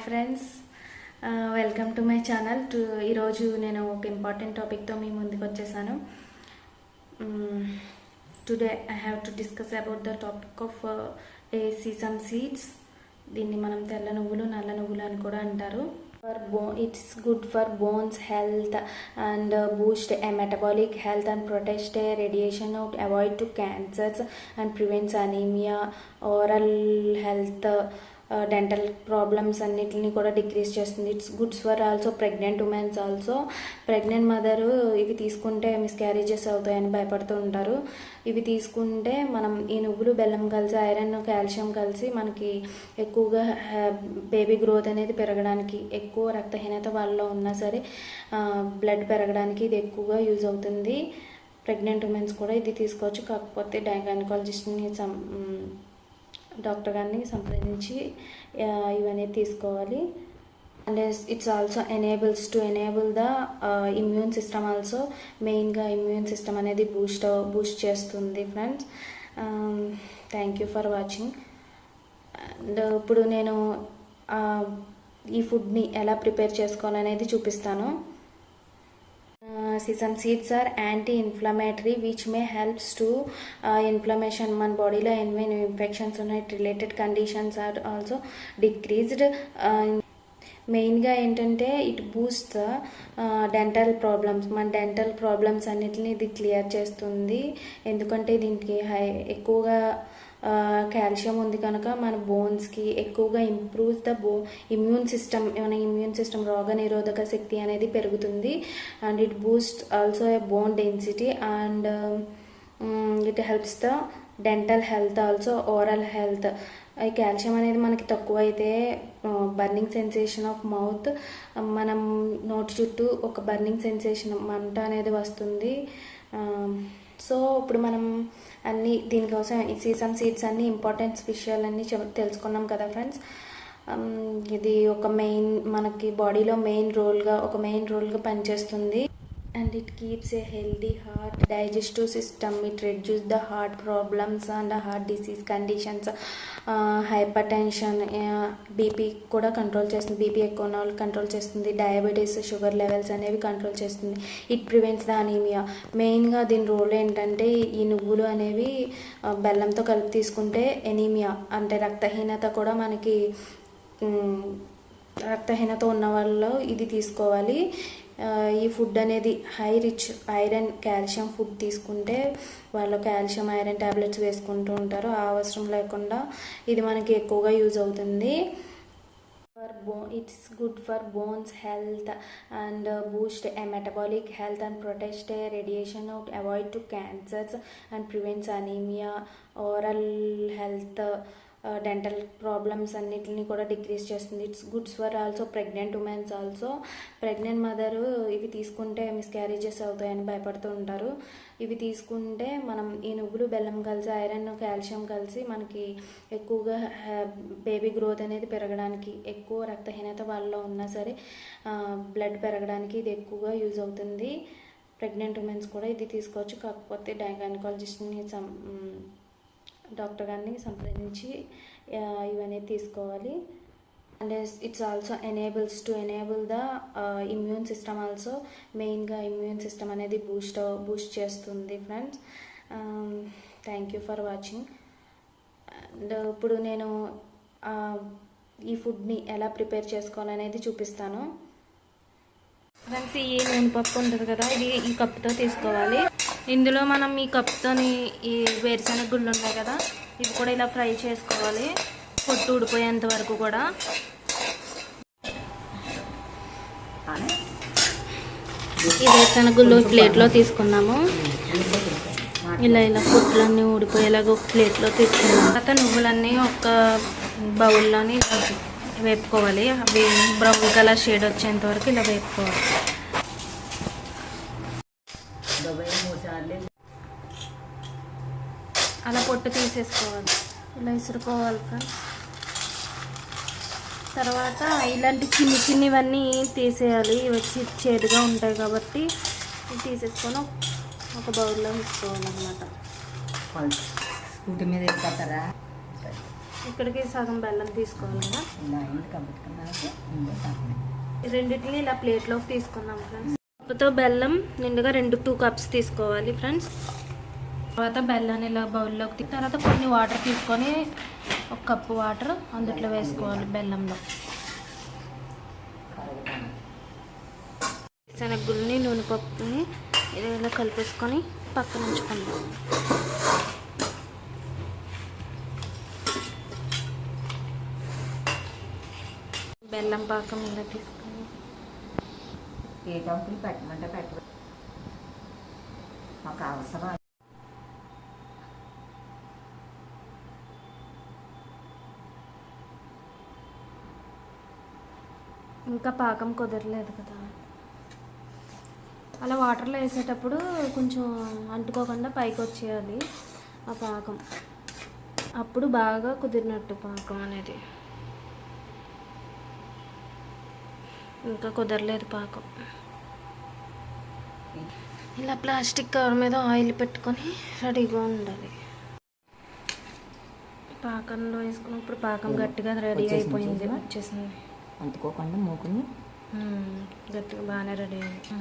Friends, welcome to my channel. ఈరోజు నేను ఒక ఇంపార్టెంట్ టాపిక్తో మీ ముందుకు వచ్చేసాను. Today I have to discuss about the topic of sesame seeds. దీన్ని మనం తెల్ల నువ్వులు, నల్ల నువ్వులు అని కూడా అంటారు. It's good for bones health and boost a metabolic health and protect a radiation out, avoid to cancers and prevents anemia, oral health, dental problems అన్నిటిని కూడా డిక్రీజ్ చేస్తుంది. It's goods for also pregnant womens also. Pregnant mother ఇవి తీసుకుంటే miscarriages అవుతాయని భయపడుతూ ఉంటారు. ఇవి తీసుకుంటే మనం ఈ నువ్వులు బెల్లం కలిసి ఐరన్ కాల్షియం కలిసి మనకి ఎక్కువగా బేబీ గ్రోత్ అనేది పెరగడానికి, ఎక్కువ రక్తహీనత వాళ్ళలో ఉన్నా సరే బ్లడ్ పెరగడానికి ఇది ఎక్కువగా యూజ్ అవుతుంది. ప్రెగ్నెంట్ ఉమెన్స్ కూడా ఇది తీసుకోవచ్చు. కాకపోతే గైనకాలజిస్ట్ని డాక్టర్ గారిని సంప్రదించి ఇవన్నీ తీసుకోవాలి. And it's also enable the immune system also. మెయిన్గా ఇమ్యూన్ సిస్టమ్ అనేది బూస్ట్ చేస్తుంది friends. Thank you for watching. And ఇప్పుడు నేను ఈ ఫుడ్ని ఎలా ప్రిపేర్ చేసుకోవాలనేది చూపిస్తాను. Sesame seeds are anti-inflammatory, which may helps to inflammation. మన బాడీలో ఏమైనా ఇన్ఫెక్షన్స్ ఉన్నాయి, related conditions are also decreased. మెయిన్గా ఏంటంటే ఇట్ బూస్ట్ డెంటల్ ప్రాబ్లమ్స్. మన డెంటల్ ప్రాబ్లమ్స్ అన్నిటిని ఇది క్లియర్ చేస్తుంది. ఎందుకంటే దీనికి ఎక్కువగా కాల్షియం ఉంది కనుక మన బోన్స్కి ఎక్కువగా ఇంప్రూవ్స్ ద ఇమ్యూన్ సిస్టమ్. మన ఇమ్యూన్ సిస్టమ్ రోగ నిరోధక శక్తి అనేది పెరుగుతుంది. And it Boost also a bone density and it helps the dental health also, oral health. ఈ కాల్షియం అనేది మనకి తక్కువ అయితే బర్నింగ్ సెన్సేషన్ ఆఫ్ మౌత్, మనం నోటి చుట్టూ ఒక బర్నింగ్ సెన్సేషన్ మంట అనేది వస్తుంది. సో ఇప్పుడు మనం అన్నీ దీనికోసం ఈ సీసమ్ సీడ్స్ అన్ని ఇంపార్టెంట్ విషయాలన్నీ తెలుసుకున్నాం కదా ఫ్రెండ్స్. ఇది ఒక మనకి బాడీలో మెయిన్ రోల్గా పనిచేస్తుంది. And it keeps A healthy heart, digestive system. It reduce the heart problems and heart disease conditions, hyper tension, BP కూడా కంట్రోల్ చేస్తుంది. బీపీ ఎక్కువ ఉన్న వాళ్ళు కంట్రోల్ చేస్తుంది. డయాబెటీస్, షుగర్ లెవెల్స్ అనేవి కంట్రోల్ చేస్తుంది. It prevents the anaemia. మెయిన్గా దీని రోల్ ఏంటంటే ఈ నువ్వులు అనేవి బెల్లంతో కలిపి తీసుకుంటే ఎనీమియా అంటే రక్తహీనత కూడా మనకి, రక్తహీనత ఉన్న వాళ్ళు ఇది తీసుకోవాలి. ఈ ఫుడ్ అనేది high rich iron calcium food తీసుకుంటే వాళ్ళు కాల్షియం ఐరన్ ట్యాబ్లెట్స్ వేసుకుంటూ ఉంటారు. ఆ అవసరం లేకుండా ఇది మనకి ఎక్కువగా యూజ్ అవుతుంది. It's good for bones health and boost a metabolic health and protect a radiation out, avoid to cancers and prevents anemia, oral health, dental problems అన్నిటిని కూడా డిక్రీజ్ చేస్తుంది. It's goods for also pregnant womens also. Pregnant mother ఇవి తీసుకుంటే miscarriages అవుతాయని భయపడుతూ ఉంటారు. ఇవి తీసుకుంటే మనం ఈ నువ్వులు బెల్లం కలిసి ఐరన్ కాల్షియం కలిసి మనకి ఎక్కువగా బేబీ గ్రోత్ అనేది పెరగడానికి, ఎక్కువ రక్తహీనత వాళ్ళలో ఉన్నా సరే బ్లడ్ పెరగడానికి ఇది ఎక్కువగా యూజ్ అవుతుంది. ప్రెగ్నెంట్ ఉమెన్స్ కూడా ఇది తీసుకోవచ్చు. కాకపోతే గైనకాలజిస్ట్ని డాక్టర్ గారిని సంప్రదించి ఇవన్నీ తీసుకోవాలి. And it's also enable the immune system also. మెయిన్గా ఇమ్యూన్ సిస్టమ్ అనేది బూస్ట్ చేస్తుంది friends. Thank you for watching. And ఇప్పుడు నేను ఈ ఫుడ్ని ఎలా ప్రిపేర్ చేసుకోవాలనేది చూపిస్తాను ఫ్రెండ్స్. ఈ నూనె పప్పు ఉంటుంది కదా, ఇది ఈ కప్పుతో తీసుకోవాలి. ఇందులో మనం ఈ కప్తోని ఈ వేరుశనగ గుళ్ళు ఉన్నాయి కదా, ఇవి కూడా ఇలా ఫ్రై చేసుకోవాలి పొట్టు ఊడిపోయేంత వరకు కూడా. ఈ వేరుశనగ గుళ్ళు ప్లేట్లో తీసుకున్నాము. ఇలా పొట్టులన్నీ ఊడిపోయేలాగా ఒక ప్లేట్లో తీసుకున్నాము. తర్వాత నువ్వులన్నీ ఒక బౌల్లోని వేపుకోవాలి. అవి బ్రౌన్ కలర్ షేడ్ వచ్చేంత వరకు ఇలా వేపుకోవాలి. అలా పొట్టు తీసేసుకోవాలి, ఇలా ఇసురుకోవాలి ఫ్రెండ్స్. తర్వాత ఇలాంటి చిన్నవన్నీ తీసేయాలి. ఇవి వచ్చి చేదుగా ఉంటాయి కాబట్టి తీసేసుకొని ఒక బౌల్లో వేసుకోవాలి అన్నమాట. స్కూటీ మీద ఇక్కడికి సగం బెల్లం తీసుకోవాలి కదా. ఇలా అయింది కాబట్టి రెండింటిని ఇలా ప్లేట్లోకి తీసుకుందాం ఫ్రెండ్స్. కప్పుతో బెల్లం నిండుగా 2 కప్స్ తీసుకోవాలి ఫ్రెండ్స్. తర్వాత బెల్లాన్ని ఇలా బౌల్లోకి తర్వాత కొన్ని వాటర్ తీసుకొని 1 కప్పు వాటర్ అందుట్లో వేసుకోవాలి బెల్లంలో. శనగగుళ్ళని నూనె పప్పుని ఇలా కలిపేసుకొని పక్కన ఉంచుకుందాం. బెల్లం పాకం ఇలా తీసుకొని ఏ టంపులు పెట్టమంటే పెట్ట మాకు అవసరం. ఇంకా పాకం కుదరలేదు కదా. అలా వాటర్లో వేసేటప్పుడు కొంచెం అంటుకోకుండా పైకి వచ్చేయాలి ఆ పాకం. అప్పుడు బాగా కుదిరినట్టు పాకం అనేది. ఇంకా కుదరలేదు పాకం. ఇలా ప్లాస్టిక్ కవర్ మీద ఆయిల్ పెట్టుకొని రెడీగా ఉండాలి. పాకంలో వేసుకున్నప్పుడు పాకం గట్టిగా రెడీ అయిపోయింది, వచ్చేసింది. అంటుకోకుండా మూకుని గట్టిగా బాగానే రెడీ అయింది.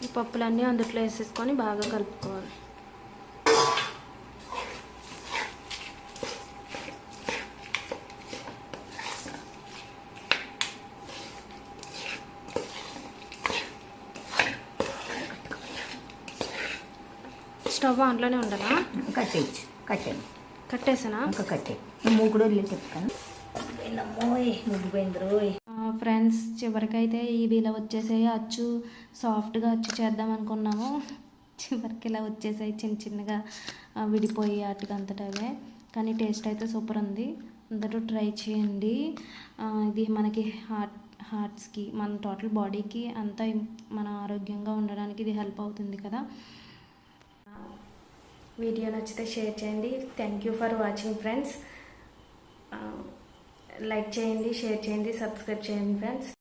ఈ పప్పులన్నీ అందుట్లో వేసేసుకొని బాగా కలుపుకోవాలి. స్టవ్ ఆన్లోనే ఉండాలా? కట్టేయచ్చు. కట్టేసానా? ఇంకా కట్టే మూకుడు వదిలే చెప్తాను. ముగ్గిపోయింది రోయ్. ఫ్రెండ్స్, చివరికైతే ఇది ఇలా వచ్చేసాయి. అచ్చు సాఫ్ట్గా అచ్చు చేద్దాం అనుకున్నాము. చివరికి ఇలా వచ్చేసాయి చిన్న చిన్నగా విడిపోయి అటుకంతటవే. కానీ టేస్ట్ అయితే సూపర్ ఉంది. అందరూ ట్రై చేయండి. ఇది మనకి హార్ట్స్కి మన టోటల్ బాడీకి అంతా మన ఆరోగ్యంగా ఉండడానికి ఇది హెల్ప్ అవుతుంది కదా. వీడియో నచ్చితే షేర్ చేయండి. Thank you for watching friends. Like చేయండి, షేర్ చేయండి, సబ్స్క్రైబ్ చేయండి ఫ్రెండ్స్.